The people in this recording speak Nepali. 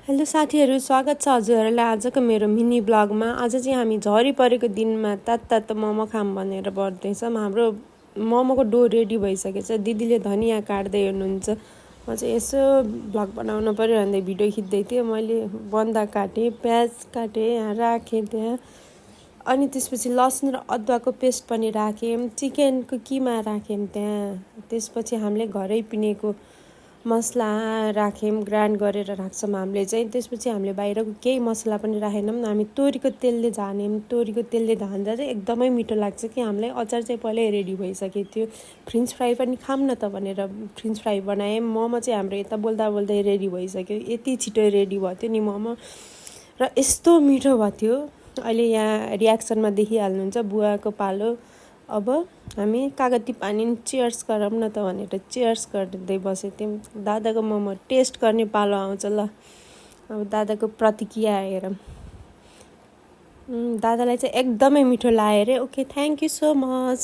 हेलो साथीहरू, स्वागत छ हजुरहरूलाई आजको मेरो मिनी ब्लगमा। आज चाहिँ हामी झरी परेको दिनमा तातो मोमो खाम भनेर बढ्दैछौँ। हाम्रो मोमोको डो रेडी भइसकेछ। दिदीले धनियाँ काट्दै हुनुहुन्छ। म चाहिँ यसो ब्लग बनाउनु पर्यो भन्दै भिडियो खिच्दै थिएँ। मैले बन्दा काटेँ, प्याज काटेँ, यहाँ राखेँ त्यहाँ। अनि त्यसपछि लसुन र अदुवाको पेस्ट पनि राखेँ, चिकनको किमा राख्यौँ त्यहाँ। त्यसपछि हामीले घरै पिनेको मसला राख्यौँ, ग्राइन्ड गरेर राख्छौँ हामीले चाहिँ। त्यसपछि हामीले बाहिरको केही मसला पनि राखेनौँ। हामी तोरीको तेलले झान्यौँ। तोरीको तेलले झान्दा चाहिँ एकदमै मिठो लाग्छ कि हामीलाई। अचार चाहिँ पहिल्यै रेडी भइसकेको थियो। फ्रेन्च फ्राई पनि खाऊँ न त भनेर फ्रेन्च फ्राई बनाएँ। मोमो चाहिँ हाम्रो यता बोल्दा बोल्दै रेडी भइसक्यो। यति छिटो रेडी भयो थियो नि मोमो, र यस्तो मिठो भयो थियो। अहिले यहाँ रियाक्सनमा देखिहाल्नुहुन्छ, बुवाको पालो। अब हामी कागती पानी चेयर्स गरौँ न त भनेर चेयर्स गर्दै बसेको थियौँ। दादाको मोमो टेस्ट गर्ने पालो आउँछ ल। अब दादाको प्रतिक्रिया हेरौँ। दादालाई चाहिँ एकदमै मिठो लाग्यो अरे। Okay, thank you so much.